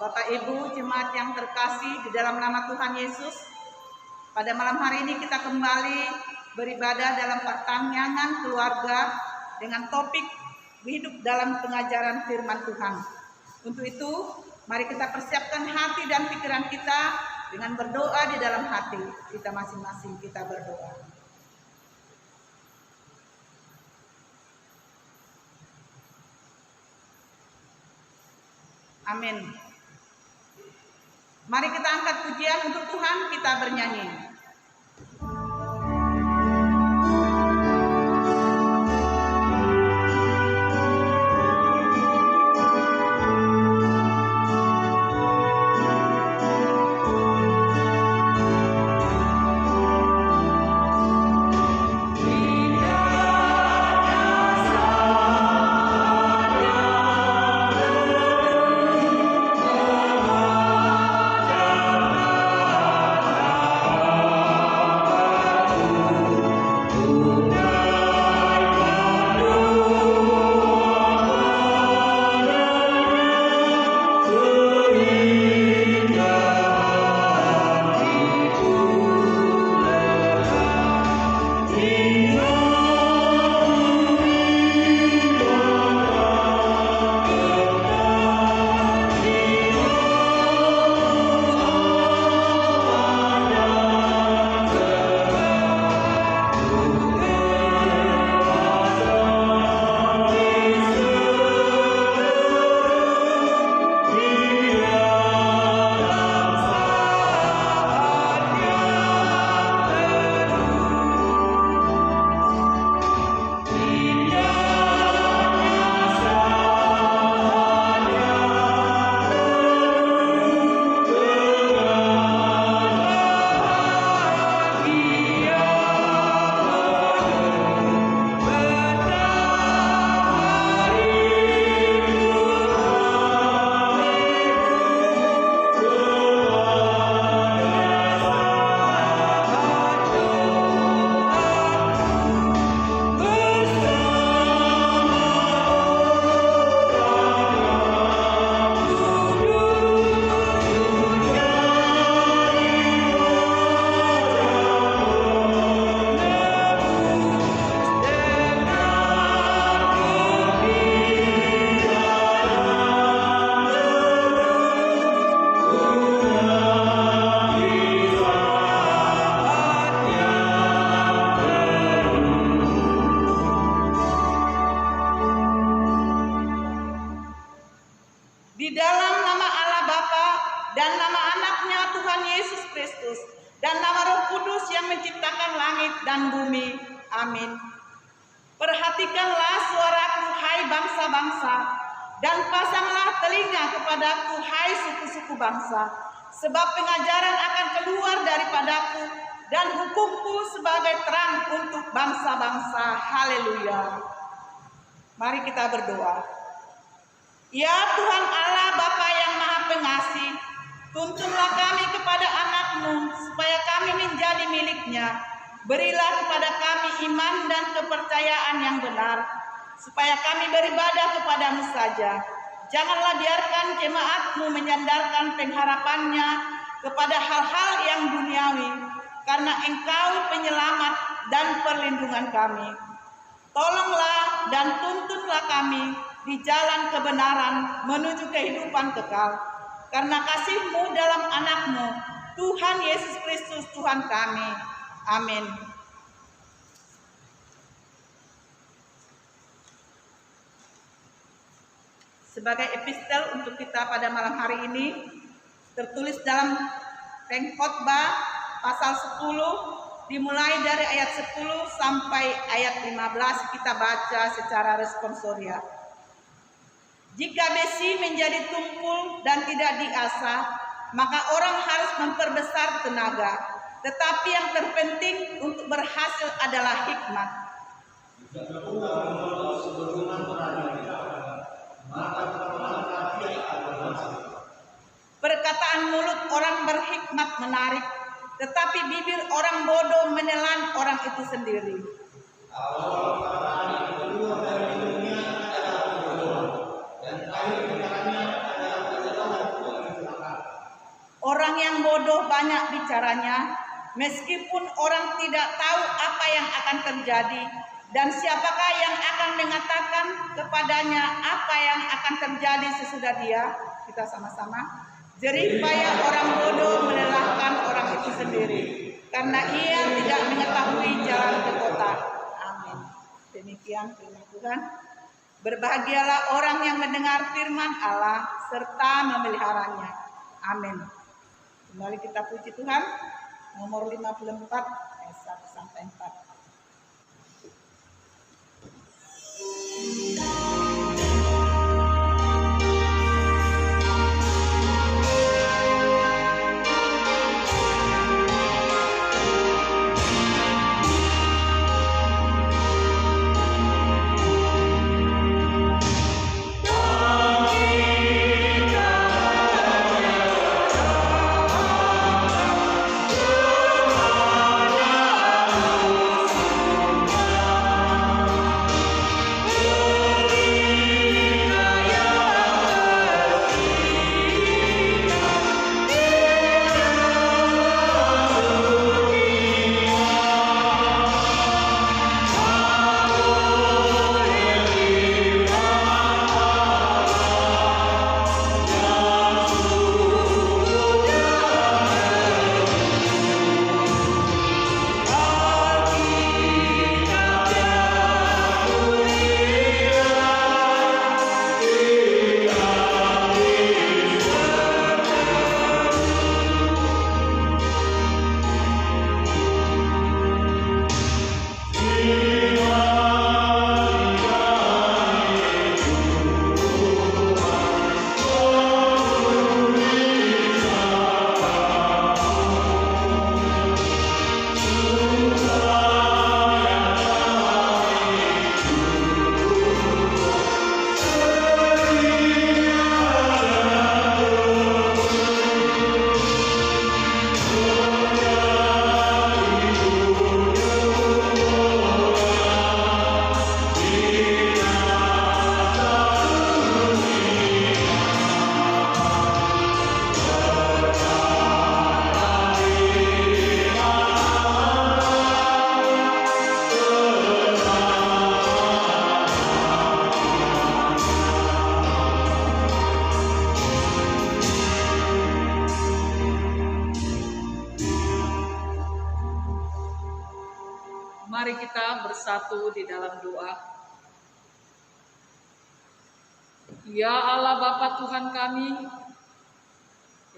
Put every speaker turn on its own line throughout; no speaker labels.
Bapak Ibu jemaat yang terkasih di dalam nama Tuhan Yesus, pada malam hari ini kita kembali beribadah dalam pertanyaan keluarga dengan topik hidup dalam pengajaran firman Tuhan. Untuk itu, mari kita persiapkan hati dan pikiran kita dengan berdoa di dalam hati. Kita masing-masing kita berdoa. Amin. Mari kita angkat pujian untuk Tuhan, kita bernyanyi. Di dalam nama Allah Bapa dan nama anaknya Tuhan Yesus Kristus dan nama Roh Kudus yang menciptakan langit dan bumi. Amin. Perhatikanlah suaraku, hai bangsa-bangsa, dan pasanglah telinga kepadaku, hai suku-suku bangsa, sebab pengajaran akan keluar daripadaku dan hukumku sebagai terang untuk bangsa-bangsa. Haleluya. Mari kita berdoa. Ya Tuhan Allah Bapa yang Maha Pengasih, tuntunlah kami kepada anak-Mu supaya kami menjadi milik-Nya. Berilah kepada kami iman dan kepercayaan yang benar, supaya kami beribadah kepadamu saja. Janganlah biarkan jemaat-Mu menyandarkan pengharapannya kepada hal-hal yang duniawi, karena Engkau penyelamat dan perlindungan kami. Tolonglah dan tuntunlah kami di jalan kebenaran menuju kehidupan kekal, karena kasih-Mu dalam anak-Mu, Tuhan Yesus Kristus Tuhan kami. Amin. Sebagai epistel untuk kita pada malam hari ini, tertulis dalam Pengkhotbah pasal 10, dimulai dari ayat 10 sampai ayat 15, kita baca secara responsoria. Jika besi menjadi tumpul dan tidak diasah, maka orang harus memperbesar tenaga. Tetapi yang terpenting untuk berhasil adalah hikmat. Perkataan mulut orang berhikmat menarik, tetapi bibir orang bodoh menelan orang itu sendiri. banyak bicaranya, meskipun orang tidak tahu apa yang akan terjadi dan siapakah yang akan mengatakan kepadanya apa yang akan terjadi sesudah dia. Kita sama-sama. Jerih payah orang bodoh melelahkan orang itu sendiri, karena ia tidak mengetahui jalan ke kota. Amin. Demikian firman Tuhan. Berbahagialah orang yang mendengar firman Allah serta memeliharanya. Amin. Kembali kita puji Tuhan. Nomor 54 ayat 1 sampai 4. Mari kita bersatu di dalam doa. Ya Allah Bapa Tuhan kami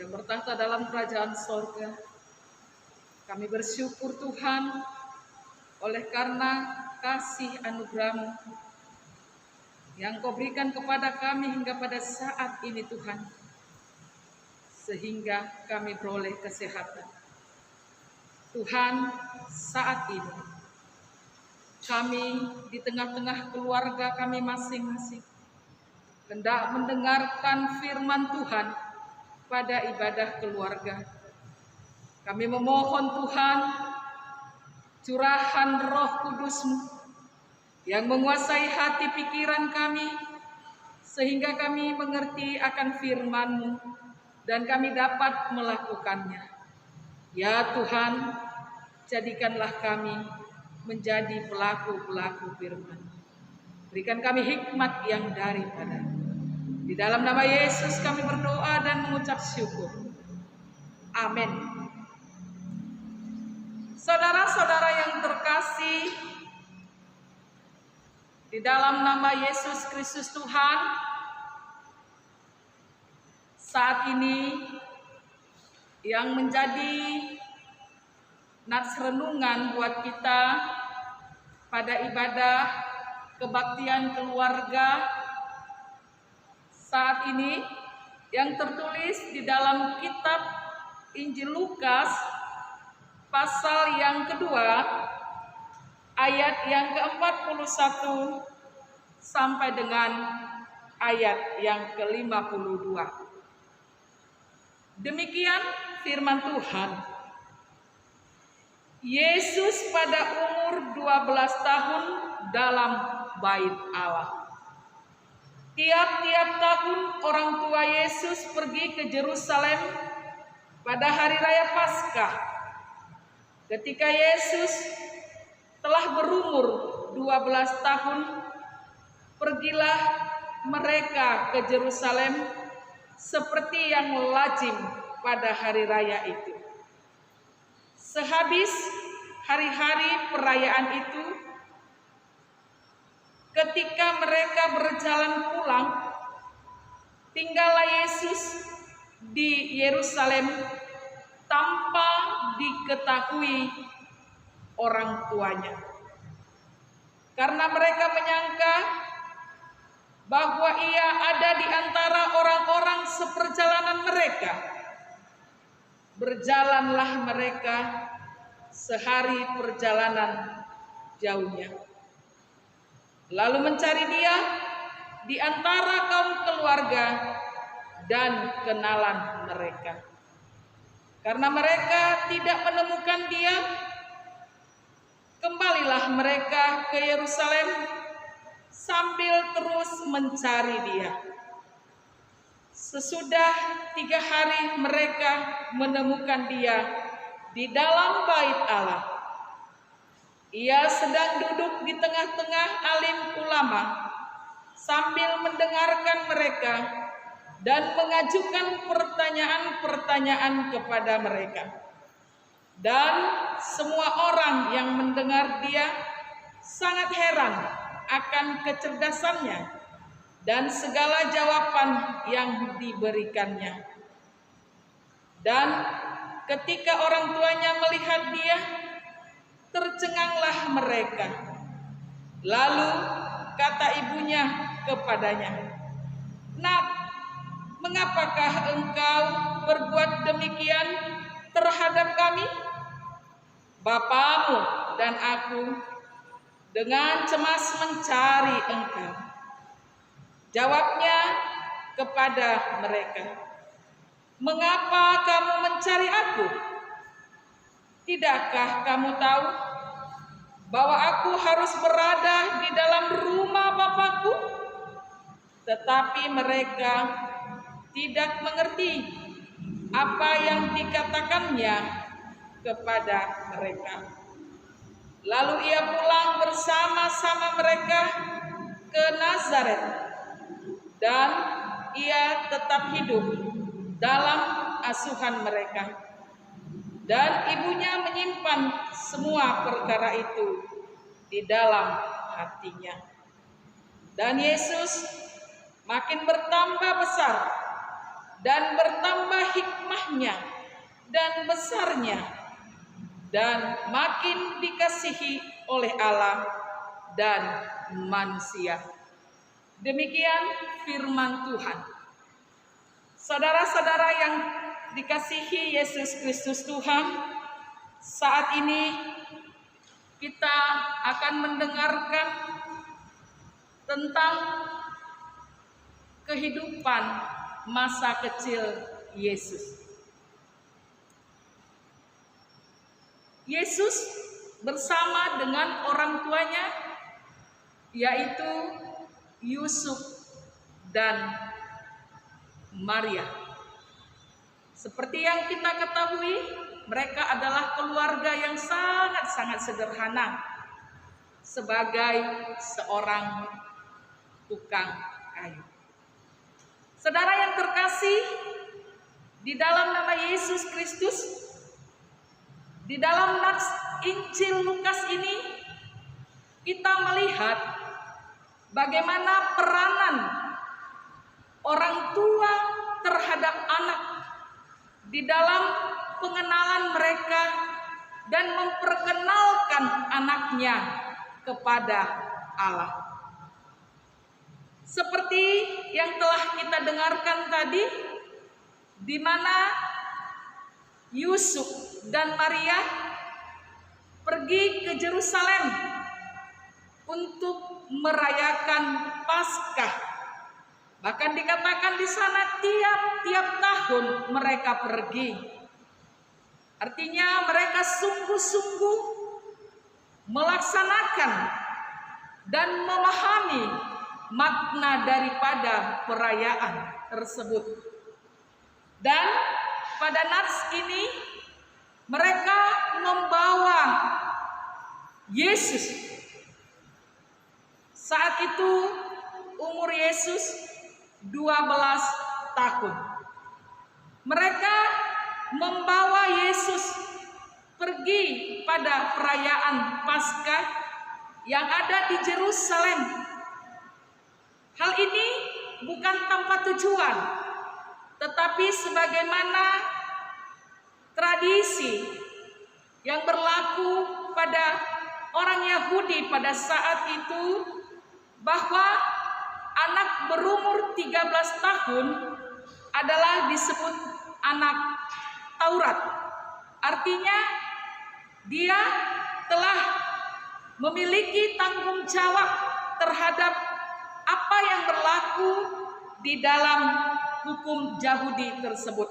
yang bertahta dalam kerajaan sorga, kami bersyukur Tuhan oleh karena kasih anugerah-Mu yang Kau berikan kepada kami hingga pada saat ini Tuhan, sehingga kami beroleh kesehatan. Tuhan, saat ini kami di tengah-tengah keluarga kami masing-masing hendak mendengarkan firman Tuhan pada ibadah keluarga. Kami memohon Tuhan, curahan Roh Kudus-Mu yang menguasai hati pikiran kami, sehingga kami mengerti akan firman-Mu dan kami dapat melakukannya. Ya Tuhan, jadikanlah kami menjadi pelaku-pelaku firman. Berikan kami hikmat yang daripada. Di dalam nama Yesus kami berdoa dan mengucap syukur. Amin. Saudara-saudara yang terkasih, di dalam nama Yesus Kristus Tuhan, saat ini yang menjadi nats renungan buat kita pada ibadah kebaktian keluarga saat ini yang tertulis di dalam kitab Injil Lukas pasal yang kedua ayat yang ke-41 sampai dengan ayat yang ke-52. Demikian firman Tuhan. Yesus pada umur 12 tahun dalam bait Allah. Tiap-tiap tahun orang tua Yesus pergi ke Yerusalem
pada hari raya Paskah, ketika Yesus telah berumur 12 tahun, pergilah mereka ke Yerusalem seperti yang lazim pada hari raya itu. Sehabis hari-hari perayaan itu, ketika mereka berjalan pulang, tinggallah Yesus di Yerusalem tanpa diketahui orang tuanya. Karena mereka menyangka bahwa ia ada di antara orang-orang seperjalanan mereka. Berjalanlah mereka sehari perjalanan jauhnya, lalu mencari dia di antara kaum keluarga dan kenalan mereka. Karena mereka tidak menemukan dia, kembalilah mereka ke Yerusalem sambil terus mencari dia. Sesudah 3 hari mereka menemukan dia di dalam bait Allah. Ia sedang duduk di tengah-tengah alim ulama sambil mendengarkan mereka dan mengajukan pertanyaan-pertanyaan kepada mereka. Dan semua orang yang mendengar dia sangat heran akan kecerdasannya dan segala jawaban yang diberikannya. Dan ketika orang tuanya melihat dia, tercenganglah mereka. Lalu kata ibunya kepadanya, "Nak, mengapakah engkau berbuat demikian terhadap kami? Bapamu dan aku dengan cemas mencari engkau." Jawabnya kepada mereka, "Mengapa kamu mencari aku? Tidakkah kamu tahu bahwa aku harus berada di dalam rumah Bapakku?" Tetapi mereka tidak mengerti apa yang dikatakannya kepada mereka. Lalu ia pulang bersama-sama mereka ke Nazaret, dan ia tetap hidup dalam asuhan mereka. Dan ibunya menyimpan semua perkara itu di dalam hatinya. Dan Yesus makin bertambah besar dan bertambah hikmahnya dan besarnya, dan makin dikasihi oleh Allah dan manusia. Demikian firman Tuhan. Saudara-saudara yang dikasihi Yesus Kristus Tuhan, saat ini kita akan mendengarkan tentang kehidupan masa kecil Yesus. Yesus bersama dengan orang tuanya, yaitu Yusuf dan Maria. Seperti yang kita ketahui, mereka adalah keluarga yang sangat-sangat sederhana sebagai seorang tukang kayu. Saudara yang terkasih, di dalam nama Yesus Kristus, di dalam nats Injil Lukas ini, kita melihat bagaimana peranan orang tua terhadap anak di dalam pengenalan mereka dan memperkenalkan anaknya kepada Allah. Seperti yang telah kita dengarkan tadi, di mana Yusuf dan Maria pergi ke Yerusalem untuk merayakan Paskah. Bahkan dikatakan di sana tiap-tiap tahun mereka pergi. Artinya mereka sungguh-sungguh melaksanakan dan memahami makna daripada perayaan tersebut. Dan pada nats ini mereka membawa Yesus. Saat itu umur Yesus 12 tahun. Mereka membawa Yesus pergi pada perayaan Paskah yang ada di Yerusalem. Hal ini bukan tanpa tujuan, tetapi sebagaimana tradisi yang berlaku pada orang Yahudi pada saat itu, bahwa anak berumur 13 tahun adalah disebut anak Taurat. Artinya dia telah memiliki tanggung jawab terhadap apa yang berlaku di dalam hukum Yahudi tersebut.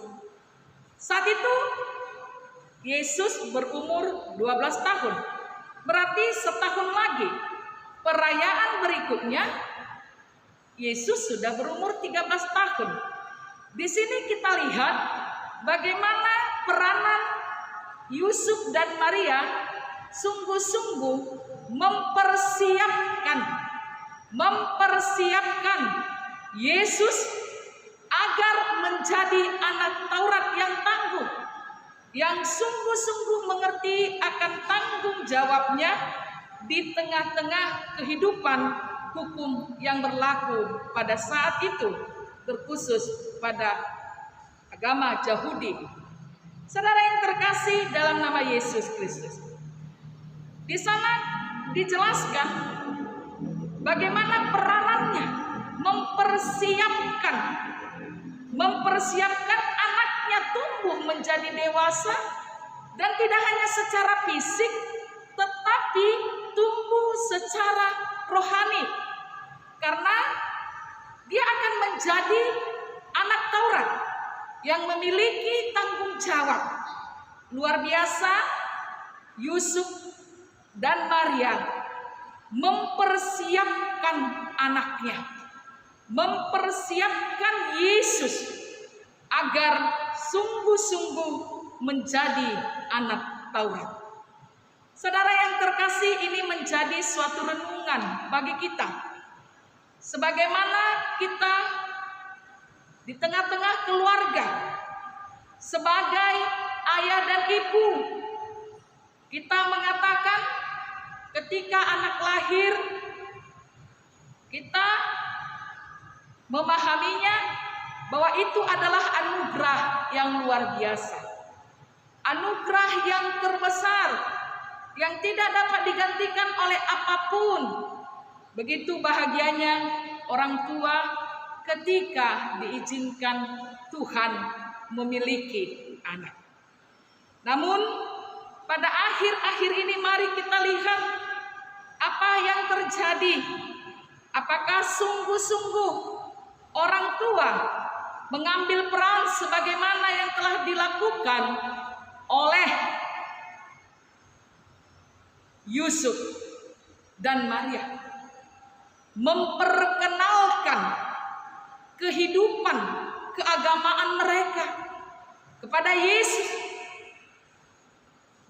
Saat itu Yesus berumur 12 tahun. Berarti setahun lagi perayaan berikutnya Yesus sudah berumur 13 tahun. Di sini kita lihat bagaimana peranan Yusuf dan Maria sungguh-sungguh mempersiapkan Yesus agar menjadi anak Taurat yang tangguh, yang sungguh-sungguh mengerti akan tanggung jawabnya di tengah-tengah kehidupan hukum yang berlaku pada saat itu, terkhusus pada agama Yahudi. Saudara yang terkasih dalam nama Yesus Kristus, di sana dijelaskan bagaimana peranannya mempersiapkan anaknya tumbuh menjadi dewasa, dan tidak hanya secara fisik tetapi tumbuh secara rohani, karena dia akan menjadi anak Taurat yang memiliki tanggung jawab luar biasa. Yusuf dan Maria mempersiapkan anaknya, mempersiapkan Yesus agar sungguh-sungguh menjadi anak Taurat. Saudara yang terkasih, ini menjadi suatu renungan bagi kita. Sebagaimana kita di tengah-tengah keluarga, sebagai ayah dan ibu, kita mengatakan ketika anak lahir, kita memahaminya bahwa itu adalah anugerah yang luar biasa, anugerah yang terbesar, yang tidak dapat digantikan oleh apapun. Begitu bahagianya orang tua ketika diizinkan Tuhan memiliki anak. Namun pada akhir-akhir ini mari kita lihat apa yang terjadi. Apakah sungguh-sungguh orang tua mengambil peran sebagaimana yang telah dilakukan oleh Yusuf dan Maria, memperkenalkan kehidupan keagamaan mereka kepada Yesus,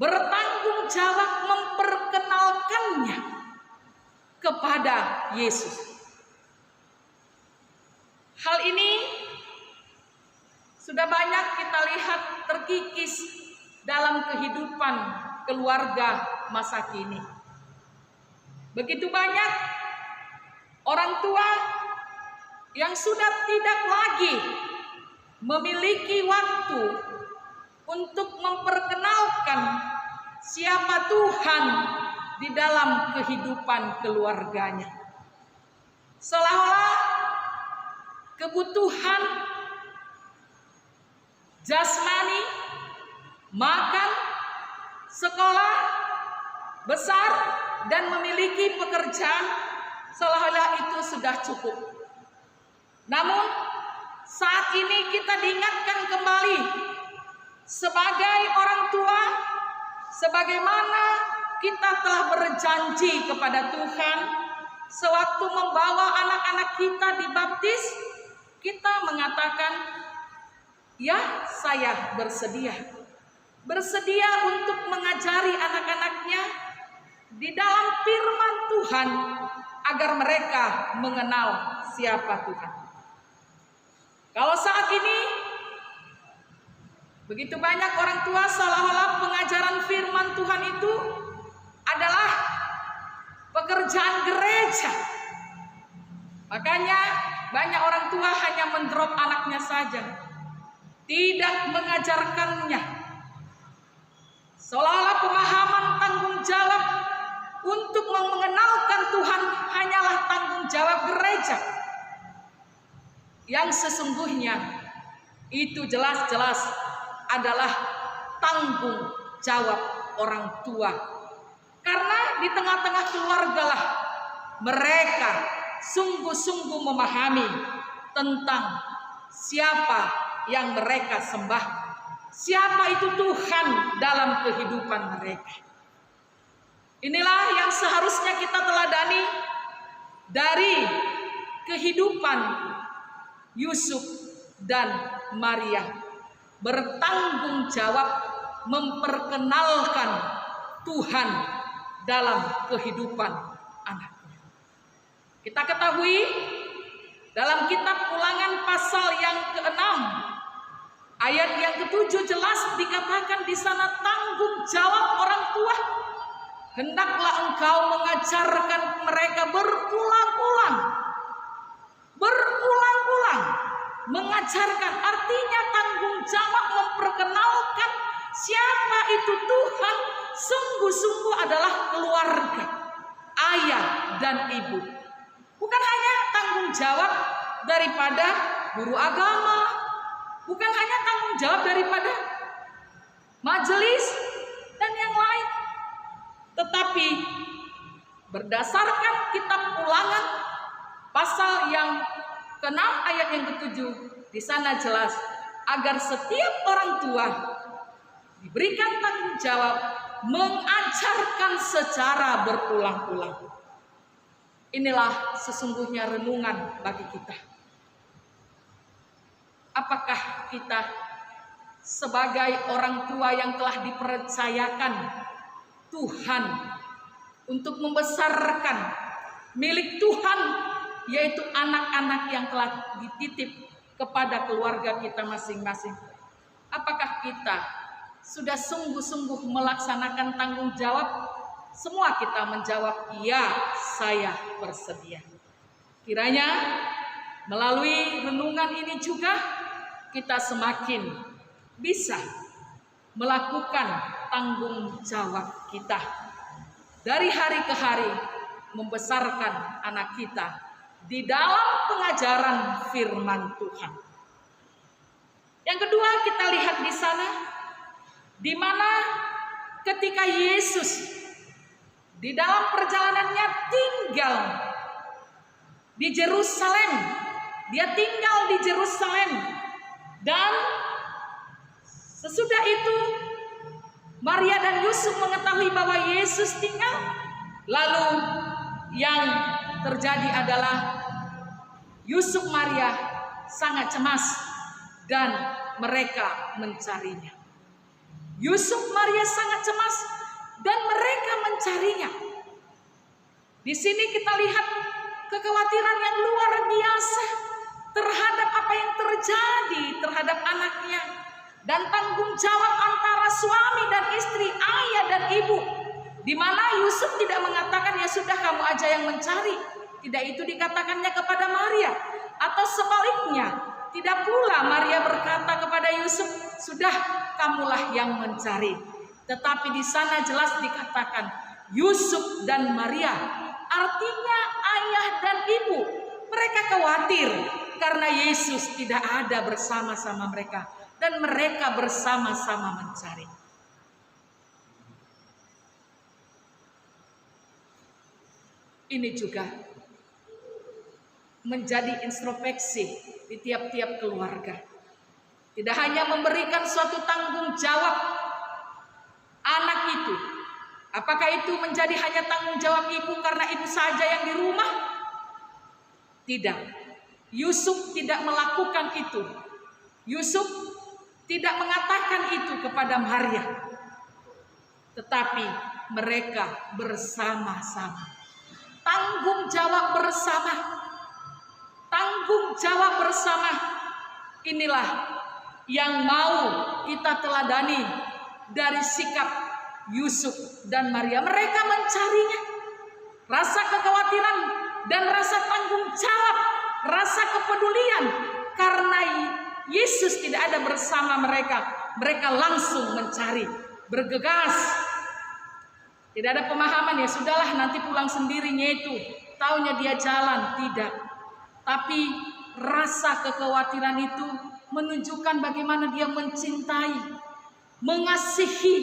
bertanggung jawab memperkenalkannya kepada Yesus. Hal ini sudah banyak kita lihat terkikis dalam kehidupan keluarga masa kini. Begitu banyak orang tua yang sudah tidak lagi memiliki waktu untuk memperkenalkan siapa Tuhan di dalam kehidupan keluarganya. Seolah-olah kebutuhan jasmani, makan, sekolah, besar, dan memiliki pekerjaan, seolah-olah itu sudah cukup. Namun saat ini kita diingatkan kembali sebagai orang tua, sebagaimana kita telah berjanji kepada Tuhan sewaktu membawa anak-anak kita dibaptis, kita mengatakan Ya, saya bersedia. Bersedia untuk mengajari anak-anaknya di dalam firman Tuhan agar mereka mengenal siapa Tuhan. Kalau saat ini begitu banyak orang tua seolah-olah pengajaran firman Tuhan itu adalah pekerjaan gereja. Makanya banyak orang tua hanya mendrop anaknya saja, tidak mengajarkannya. Seolah-olah pemahaman tanggung jawab untuk mengenalkan Tuhan hanyalah tanggung jawab gereja. Yang sesungguhnya itu jelas-jelas adalah tanggung jawab orang tua. Karena di tengah-tengah keluarga lah mereka sungguh-sungguh memahami tentang siapa yang mereka sembah, siapa itu Tuhan dalam kehidupan mereka. Inilah yang seharusnya kita teladani dari kehidupan Yusuf dan Maria, bertanggung jawab memperkenalkan Tuhan dalam kehidupan anaknya. Kita ketahui dalam kitab Ulangan pasal yang ke-6 ayat yang ke-7 jelas dikatakan di sana tanggung jawab orang tua. Hendaklah engkau mengajarkan mereka berulang-ulang mengajarkan, artinya tanggung jawab memperkenalkan siapa itu Tuhan sungguh-sungguh adalah keluarga, ayah dan ibu. Bukan hanya tanggung jawab daripada guru agama, bukan hanya tanggung jawab daripada majelis dan yang lain, tetapi berdasarkan kitab Ulangan pasal yang ke-6 ayat yang ke-7 di sana jelas agar setiap orang tua diberikan tanggung jawab mengajarkan secara berulang-ulang. Inilah sesungguhnya renungan bagi kita. Apakah kita sebagai orang tua yang telah dipercayakan Tuhan untuk membesarkan milik Tuhan, yaitu anak-anak yang telah dititip kepada keluarga kita masing-masing. Apakah kita sudah sungguh-sungguh melaksanakan tanggung jawab? Semua kita menjawab, ya, saya bersedia. Kiranya melalui renungan ini juga kita semakin bisa melakukan tanggung jawab kita dari hari ke hari, membesarkan anak kita di dalam pengajaran firman Tuhan. Yang kedua, kita lihat di sana di mana ketika Yesus di dalam perjalanannya tinggal di Yerusalem, dia tinggal di Yerusalem, dan sesudah itu Maria dan Yusuf mengetahui bahwa Yesus tinggal, lalu yang terjadi adalah Yusuf Maria sangat cemas dan mereka mencarinya. Yusuf Maria sangat cemas dan mereka mencarinya. Di sini kita lihat kekhawatiran yang luar biasa terhadap apa yang terjadi terhadap anaknya, dan tanggung jawab antara suami dan istri, ayah dan ibu, di mana Yusuf tidak mengatakan ya sudah kamu aja yang mencari. Tidak itu dikatakannya kepada Maria, atau sebaliknya, tidak pula Maria berkata kepada Yusuf, sudah kamulah yang mencari. Tetapi di sana jelas dikatakan Yusuf dan Maria, artinya ayah dan ibu. Mereka khawatir karena Yesus tidak ada bersama-sama mereka, dan mereka bersama-sama mencari. Ini juga menjadi introspeksi di tiap-tiap keluarga. Tidak hanya memberikan suatu tanggung jawab anak itu. Apakah itu menjadi hanya tanggung jawab ibu karena ibu saja yang di rumah? Tidak. Yusuf tidak melakukan itu. Yusuf tidak mengatakan itu kepada Maria, tetapi mereka bersama-sama. Tanggung jawab bersama. Tanggung jawab bersama. Inilah yang mau kita teladani dari sikap Yusuf dan Maria. Mereka mencarinya. Rasa kekhawatiran dan rasa tanggung jawab, rasa kepedulian. Karena Yesus tidak ada bersama mereka, mereka langsung mencari, bergegas. Tidak ada pemahaman, ya sudahlah nanti pulang sendirinya itu, taunya dia jalan, tidak. Tapi rasa kekhawatiran itu menunjukkan bagaimana dia mencintai, mengasihi,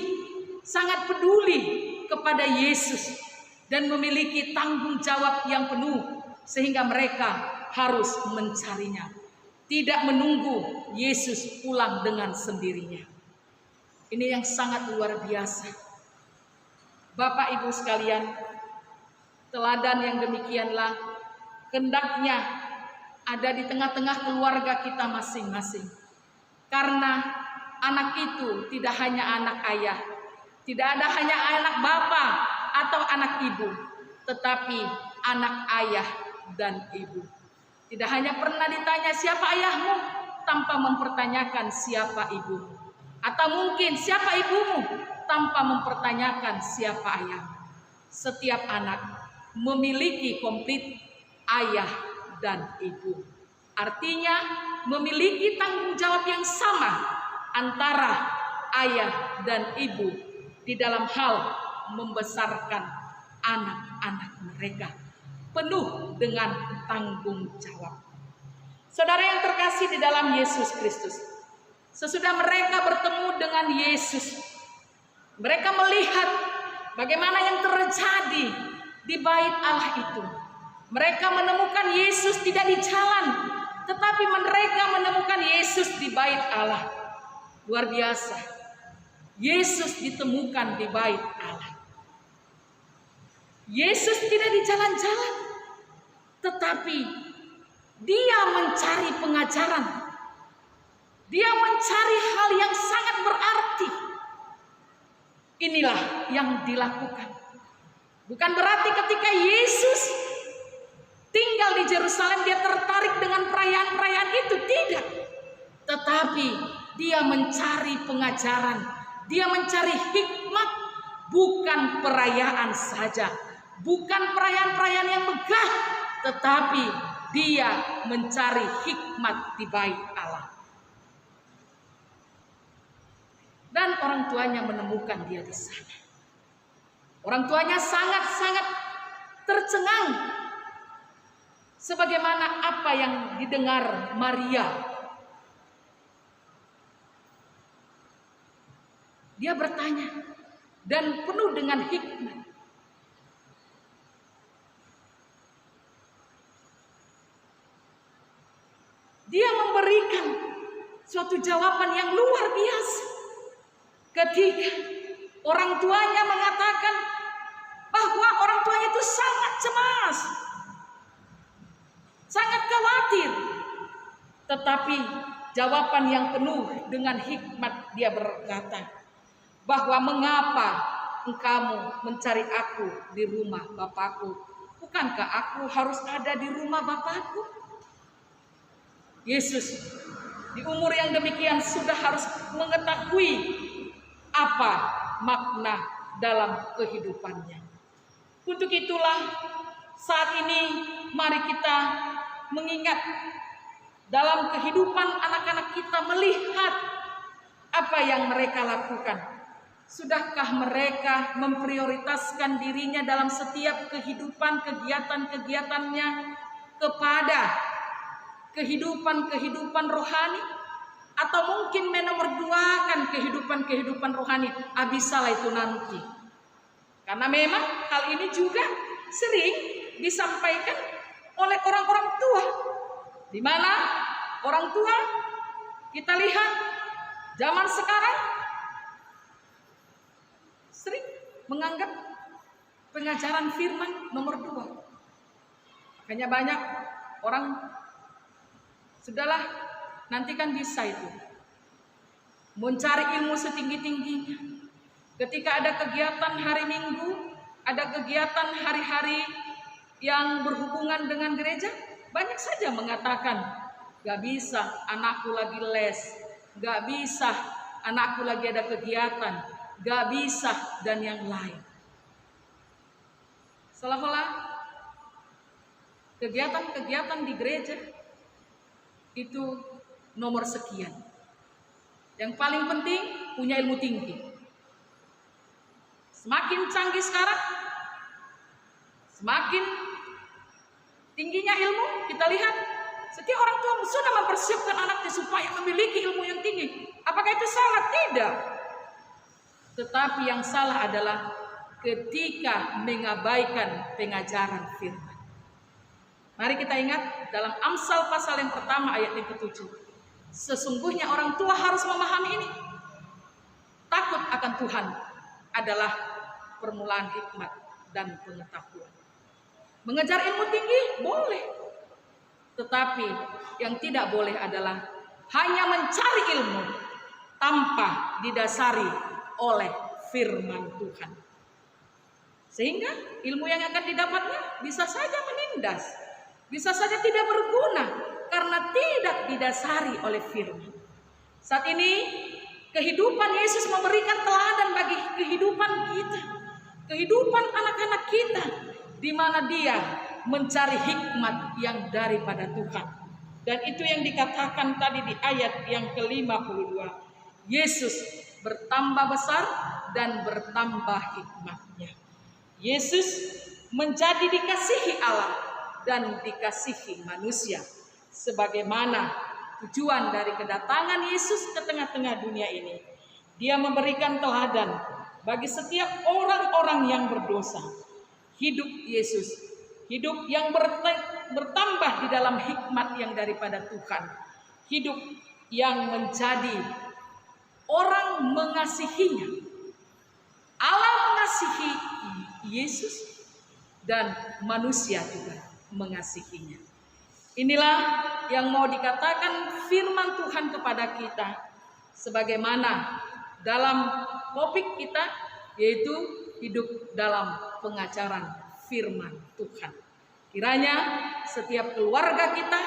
sangat peduli kepada Yesus dan memiliki tanggung jawab yang penuh sehingga mereka harus mencarinya. Tidak menunggu Yesus pulang dengan sendirinya. Ini yang sangat luar biasa. Bapak Ibu sekalian, teladan yang demikianlah hendaknya ada di tengah-tengah keluarga kita masing-masing. Karena anak itu tidak hanya anak ayah, tidak ada hanya anak bapak atau anak ibu, tetapi anak ayah dan ibu. Tidak hanya pernah ditanya siapa ayahmu tanpa mempertanyakan siapa ibumu. Atau mungkin siapa ibumu tanpa mempertanyakan siapa ayah. Setiap anak memiliki komplit ayah dan ibu. Artinya memiliki tanggung jawab yang sama antara ayah dan ibu di dalam hal membesarkan anak-anak mereka. Penuh dengan tanggung jawab. Saudara yang terkasih di dalam Yesus Kristus, sesudah mereka bertemu dengan Yesus, mereka melihat bagaimana yang terjadi di bait Allah itu. Mereka menemukan Yesus tidak di jalan, tetapi mereka menemukan Yesus di bait Allah. Luar biasa. Yesus ditemukan di bait Allah. Yesus tidak di jalan-jalan, tetapi dia mencari pengajaran. Dia mencari hal yang sangat berarti. Inilah yang dilakukan. Bukan berarti ketika Yesus tinggal di Yerusalem dia tertarik dengan perayaan-perayaan itu, tidak. Tetapi dia mencari pengajaran, dia mencari hikmat, bukan perayaan saja, bukan perayaan-perayaan yang megah, tetapi dia mencari hikmat di bait Allah. Dan orang tuanya menemukan dia di sana. Orang tuanya sangat-sangat tercengang sebagaimana apa yang didengar Maria. Dia bertanya dan penuh dengan hikmat. Dia memberikan suatu jawaban yang luar biasa. Ketika orang tuanya mengatakan bahwa orang tuanya itu sangat cemas, sangat khawatir. Tetapi jawaban yang penuh dengan hikmat, dia berkata bahwa mengapa engkau mencari aku di rumah Bapakku? Bukankah aku harus ada di rumah Bapakku? Yesus di umur yang demikian sudah harus mengetahui apa makna dalam kehidupannya. Untuk itulah saat ini mari kita mengingat dalam kehidupan anak-anak kita, melihat apa yang mereka lakukan. Sudahkah mereka memprioritaskan dirinya dalam setiap kehidupan kegiatan-kegiatannya kepada kehidupan-kehidupan rohani? Atau mungkin menomorduakan kehidupan-kehidupan rohani? Abisalah itu nanti. Karena memang hal ini juga sering disampaikan oleh orang-orang tua. Di mana orang tua kita lihat zaman sekarang sering menganggap pengajaran firman nomor 2. Makanya banyak orang, sudahlah nanti kan bisa itu. mencari ilmu setinggi-tingginya. Ketika ada kegiatan hari Minggu, ada kegiatan hari-hari yang berhubungan dengan gereja, banyak saja mengatakan, gak bisa, anakku lagi les, gak bisa, anakku lagi ada kegiatan, gak bisa, dan yang lain. Seolah-olah kegiatan-kegiatan di gereja itu nomor sekian. Yang paling penting punya ilmu tinggi. Semakin canggih sekarang, semakin tingginya ilmu. Kita lihat setiap orang tua sudah mempersiapkan anaknya supaya memiliki ilmu yang tinggi. Apakah itu salah? Tidak. Tetapi yang salah adalah ketika mengabaikan pengajaran firman. Mari kita ingat dalam Amsal pasal yang pertama ayat yang ke-7. Sesungguhnya orang tua harus memahami ini. Takut akan Tuhan adalah permulaan hikmat dan pengetahuan. Mengejar ilmu tinggi boleh, tetapi yang tidak boleh adalah hanya mencari ilmu tanpa didasari oleh firman Tuhan. Sehingga ilmu yang akan didapatnya bisa saja menindas, bisa saja tidak berguna karena tidak didasari oleh firman. Saat ini kehidupan Yesus memberikan teladan bagi kehidupan kita, kehidupan anak-anak kita, di mana Dia mencari hikmat yang daripada Tuhan. Dan itu yang dikatakan tadi di ayat yang ke-52. Yesus bertambah besar dan bertambah hikmatnya. Yesus menjadi dikasihi Allah dan dikasihi manusia. Sebagaimana tujuan dari kedatangan Yesus ke tengah-tengah dunia ini, Dia memberikan teladan bagi setiap orang-orang yang berdosa. Hidup Yesus, hidup yang bertambah di dalam hikmat yang daripada Tuhan. Hidup yang menjadi orang mengasihinya. Allah mengasihi Yesus dan manusia juga mengasihinya. Inilah yang mau dikatakan firman Tuhan kepada kita, sebagaimana dalam topik kita, yaitu hidup dalam pengajaran firman Tuhan. Kiranya setiap keluarga kita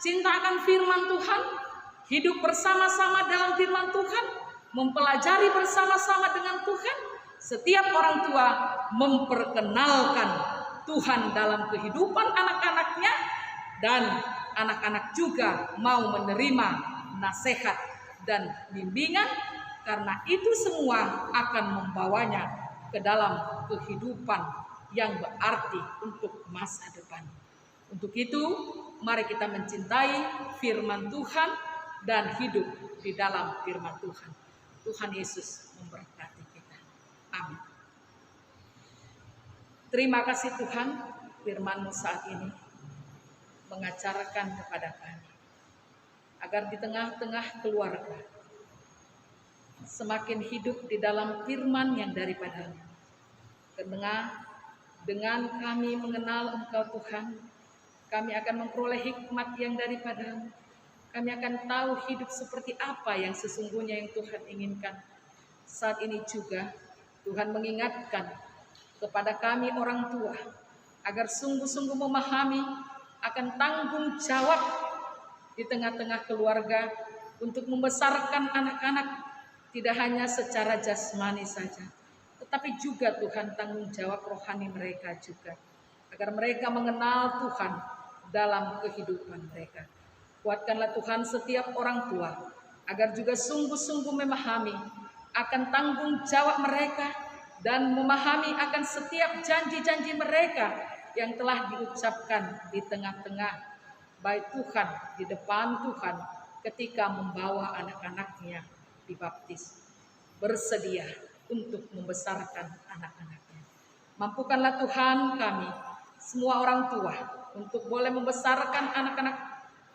cinta akan firman Tuhan, hidup bersama-sama dalam firman Tuhan, mempelajari bersama-sama dengan Tuhan. Setiap orang tua memperkenalkan Tuhan dalam kehidupan anak-anaknya, dan anak-anak juga mau menerima nasihat dan bimbingan, karena itu semua akan membawanya ke dalam kehidupan yang berarti untuk masa depan. Untuk itu, mari kita mencintai firman Tuhan dan hidup di dalam firman Tuhan. Tuhan Yesus memberkati kita. Amin. Terima kasih Tuhan, firman-Mu saat ini mengajarkan kepada kami, agar di tengah-tengah keluarga semakin hidup di dalam firman yang daripada-Mu. Dengan kami mengenal Engkau Tuhan, kami akan memperoleh hikmat yang daripada-Mu. Kami akan tahu hidup seperti apa yang sesungguhnya yang Tuhan inginkan. Saat ini juga Tuhan mengingatkan kepada kami orang tua, agar sungguh-sungguh memahami akan tanggung jawab di tengah-tengah keluarga untuk membesarkan anak-anak, tidak hanya secara jasmani saja, tetapi juga Tuhan tanggung jawab rohani mereka juga, agar mereka mengenal Tuhan dalam kehidupan mereka. Kuatkanlah Tuhan setiap orang tua, agar juga sungguh-sungguh memahami akan tanggung jawab mereka dan memahami akan setiap janji-janji mereka yang telah diucapkan di tengah-tengah baik Tuhan, di depan Tuhan ketika membawa anak-anaknya dibaptis, bersedia untuk membesarkan anak-anaknya. Mampukanlah Tuhan kami, semua orang tua, untuk boleh membesarkan anak-anak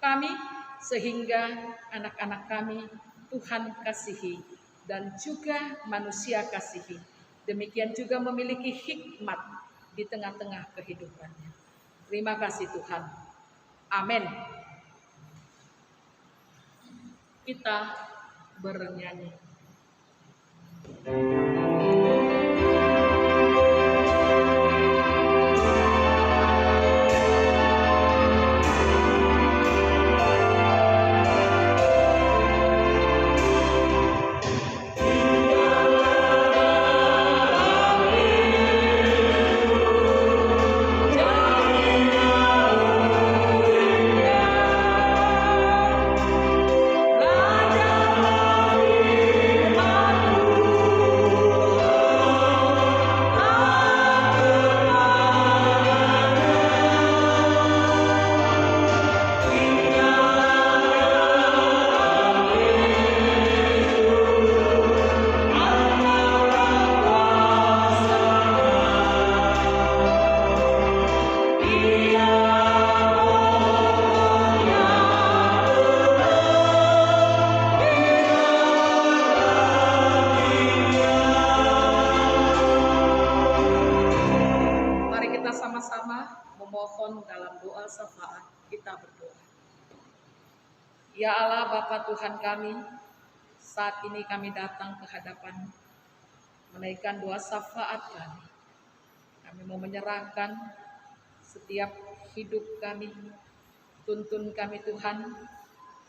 kami, sehingga anak-anak kami Tuhan kasihi dan juga manusia kasihi. Demikian juga memiliki hikmat di tengah-tengah kehidupannya. Terima kasih Tuhan. Amin. Kita bernyanyi. Ya Allah Bapa Tuhan kami, saat ini kami datang ke hadapan menaikkan doa syafaat kami. Kami mau menyerahkan setiap hidup kami, tuntun kami Tuhan,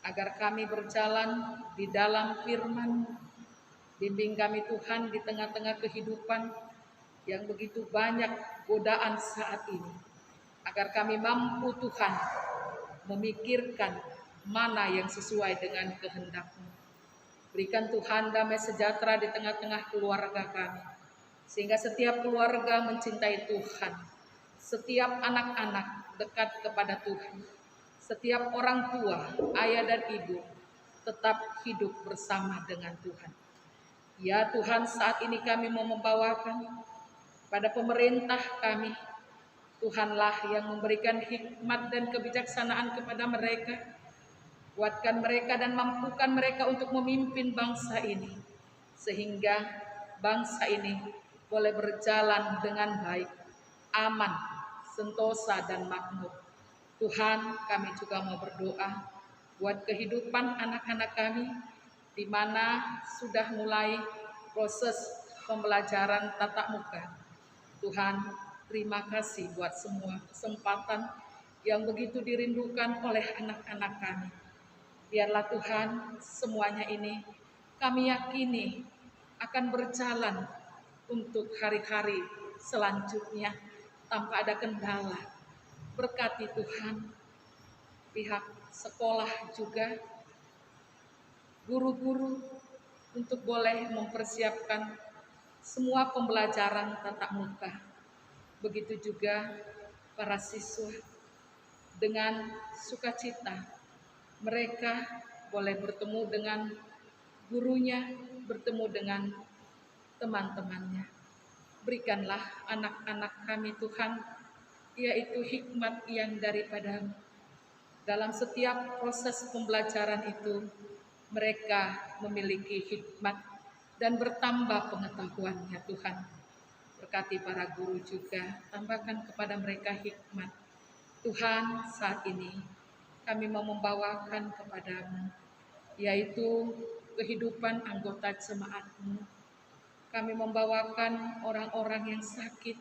agar kami berjalan di dalam firman. Bimbing kami Tuhan di tengah-tengah kehidupan yang begitu banyak godaan saat ini, agar kami mampu Tuhan memikirkan mana yang sesuai dengan kehendak-Mu. Berikan Tuhan damai sejahtera di tengah-tengah keluarga kami, sehingga setiap keluarga mencintai Tuhan, setiap anak-anak dekat kepada Tuhan, setiap orang tua, ayah dan ibu tetap hidup bersama dengan Tuhan. Ya Tuhan, saat ini kami mau membawakan pada pemerintah kami, Tuhanlah yang memberikan hikmat dan kebijaksanaan kepada mereka. Kuatkan mereka dan mampukan mereka untuk memimpin bangsa ini, sehingga bangsa ini boleh berjalan dengan baik, aman, sentosa dan makmur. Tuhan, kami juga mau berdoa buat kehidupan anak-anak kami, di mana sudah mulai proses pembelajaran tatap muka. Tuhan, terima kasih buat semua kesempatan yang begitu dirindukan oleh anak-anak kami. Biarlah Tuhan, semuanya ini kami yakini akan berjalan untuk hari-hari selanjutnya tanpa ada kendala. Berkati Tuhan, pihak sekolah juga, guru-guru untuk boleh mempersiapkan semua pembelajaran tatap muka. Begitu juga para siswa dengan sukacita. Mereka boleh bertemu dengan gurunya, bertemu dengan teman-temannya. Berikanlah anak-anak kami Tuhan, yaitu hikmat yang daripada-Mu. Dalam setiap proses pembelajaran itu, mereka memiliki hikmat dan bertambah pengetahuannya Tuhan. Berkati para guru juga, tambahkan kepada mereka hikmat. Tuhan, saat ini kami mau membawakan kepada-Mu, yaitu kehidupan anggota jemaat-Mu. Kami membawakan orang-orang yang sakit,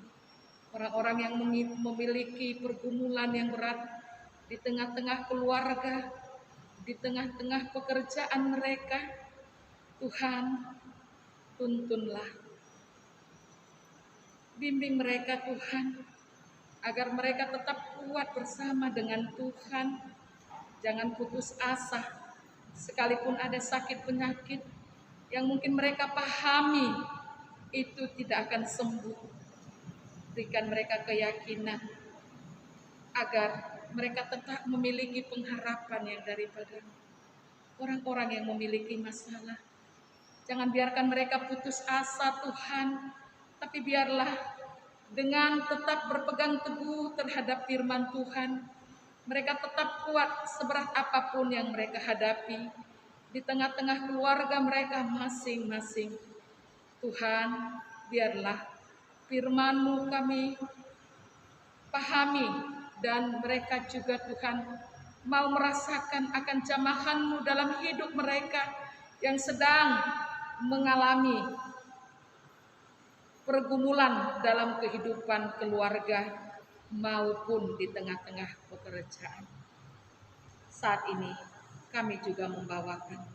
orang-orang yang memiliki pergumulan yang berat di tengah-tengah keluarga, di tengah-tengah pekerjaan mereka. Tuhan, tuntunlah, bimbing mereka Tuhan, agar mereka tetap kuat bersama dengan Tuhan. Jangan putus asa, sekalipun ada sakit penyakit yang mungkin mereka pahami itu tidak akan sembuh. Berikan mereka keyakinan agar mereka tetap memiliki pengharapan yang daripada orang-orang yang memiliki masalah. Jangan biarkan mereka putus asa Tuhan, tapi biarlah dengan tetap berpegang teguh terhadap firman Tuhan, mereka tetap kuat seberat apapun yang mereka hadapi di tengah-tengah keluarga mereka masing-masing. Tuhan, biarlah firman-Mu kami pahami, dan mereka juga Tuhan mau merasakan akan jamahan-Mu dalam hidup mereka yang sedang mengalami pergumulan dalam kehidupan keluarga maupun di tengah-tengah pekerjaan. Saat ini kami juga membawakan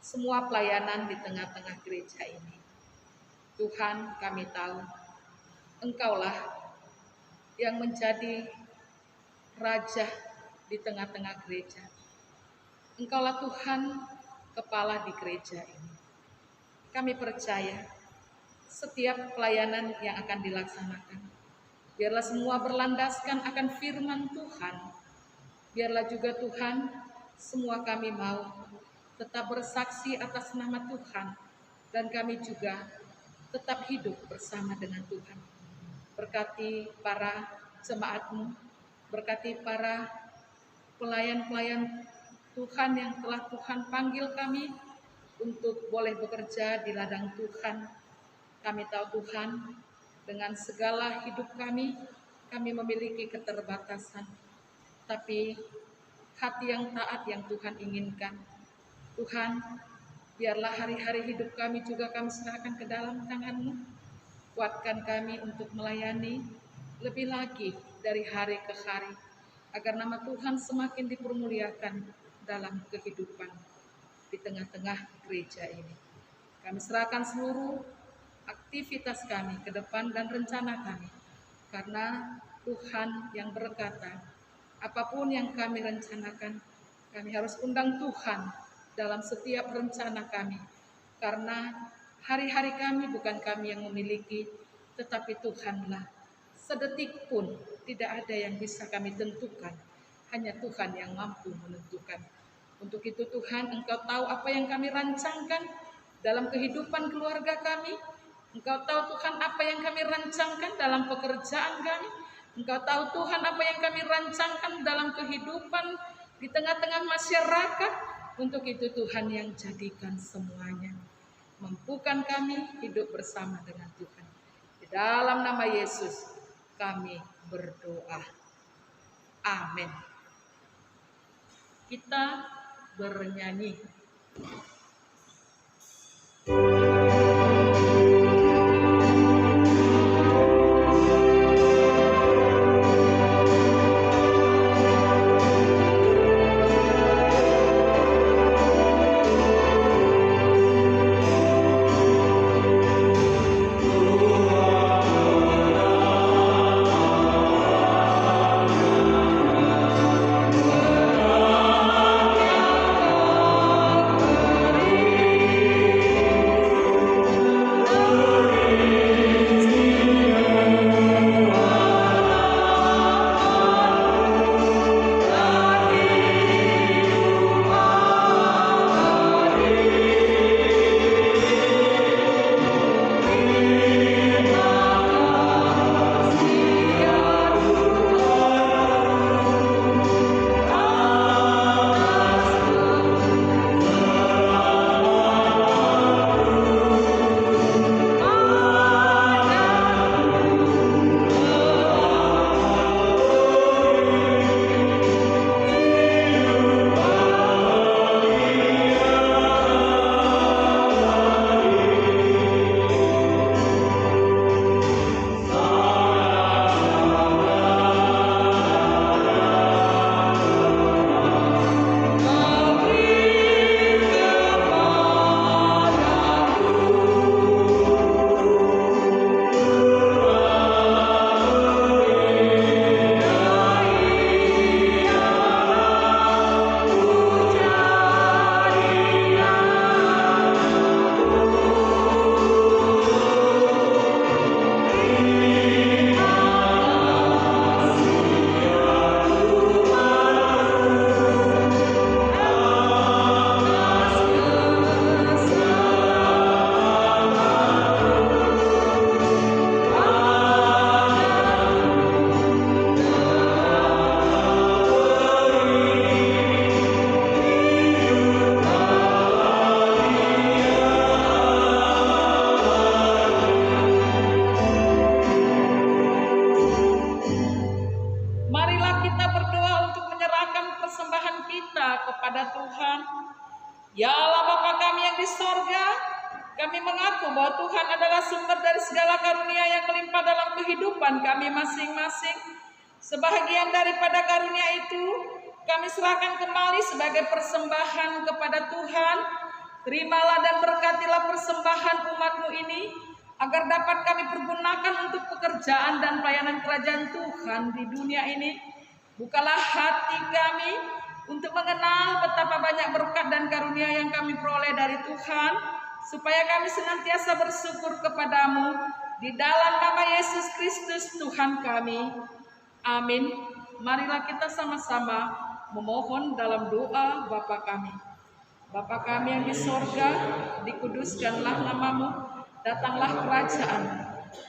semua pelayanan di tengah-tengah gereja ini. Tuhan, kami tahu Engkaulah yang menjadi Raja di tengah-tengah gereja. Engkaulah Tuhan, kepala di gereja ini. Kami percaya setiap pelayanan yang akan dilaksanakan, biarlah semua berlandaskan akan firman Tuhan. Biarlah juga Tuhan, semua kami mau tetap bersaksi atas nama Tuhan, dan kami juga tetap hidup bersama dengan Tuhan. Berkati para jemaat-Mu, berkati para pelayan-pelayan Tuhan yang telah Tuhan panggil kami untuk boleh bekerja di ladang Tuhan. Kami tahu Tuhan, dengan segala hidup kami memiliki keterbatasan. Tapi hati yang taat yang Tuhan inginkan. Tuhan, biarlah hari-hari hidup kami juga kami serahkan ke dalam tangan-Mu. Kuatkan kami untuk melayani lebih lagi dari hari ke hari, agar nama Tuhan semakin dipermuliakan dalam kehidupan di tengah-tengah gereja ini. Kami serahkan seluruh aktivitas kami ke depan dan rencana kami, karena Tuhan yang berkata, apapun yang kami rencanakan, kami harus undang Tuhan dalam setiap rencana kami, karena hari-hari kami bukan kami yang memiliki, tetapi Tuhanlah. Sedetik pun tidak ada yang bisa kami tentukan, hanya Tuhan yang mampu menentukan. Untuk itu Tuhan, Engkau tahu apa yang kami rancangkan dalam kehidupan keluarga kami. Engkau tahu Tuhan apa yang kami rancangkan dalam pekerjaan kami. Engkau tahu Tuhan apa yang kami rancangkan dalam kehidupan di tengah-tengah masyarakat. Untuk itu Tuhan yang jadikan semuanya. Mampukan kami hidup bersama dengan Tuhan. Di dalam nama Yesus kami berdoa. Amin. Kita bernyanyi. Ya Allah Bapa kami yang di sorga, kami mengaku bahwa Tuhan adalah sumber dari segala karunia yang melimpah dalam kehidupan kami masing-masing. Sebahagian daripada karunia itu kami serahkan kembali sebagai persembahan kepada Tuhan. Terimalah dan berkatilah persembahan umat-Mu ini, agar dapat kami pergunakan untuk pekerjaan dan pelayanan kerajaan Tuhan di dunia ini. Bukalah hati kami untuk mengenal betapa banyak berkat dan karunia yang kami peroleh dari Tuhan, supaya kami senantiasa bersyukur kepadamu di dalam nama Yesus Kristus Tuhan kami. Amin. Marilah kita sama-sama memohon dalam doa Bapa kami. Bapa kami yang di sorga, dikuduskanlah namamu, datanglah kerajaan-Mu,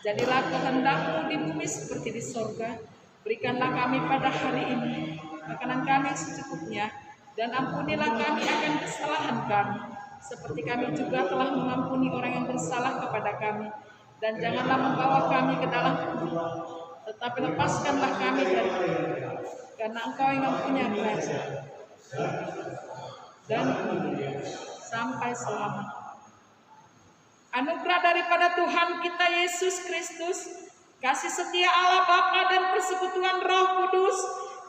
jadilah kehendak-Mu di bumi seperti di sorga. Berikanlah kami pada hari ini makanan kami yang secukupnya, dan ampunilah kami akan kesalahan kami, seperti kami juga telah mengampuni orang yang bersalah kepada kami. Dan janganlah membawa kami ke dalam kebuntuan, tetapi lepaskanlah kami dari dosa, karena Engkau yang mempunyai kerajaan dan sampai selamanya. Anugerah daripada Tuhan kita Yesus Kristus, kasih setia Allah Bapa dan persekutuan Roh Kudus,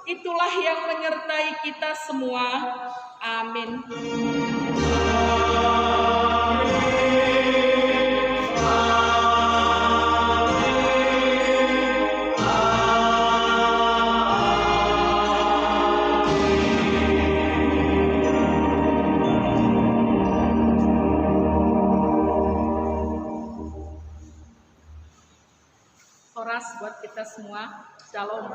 itulah yang menyertai kita semua. Amin. Horas buat kita semua. Shalom.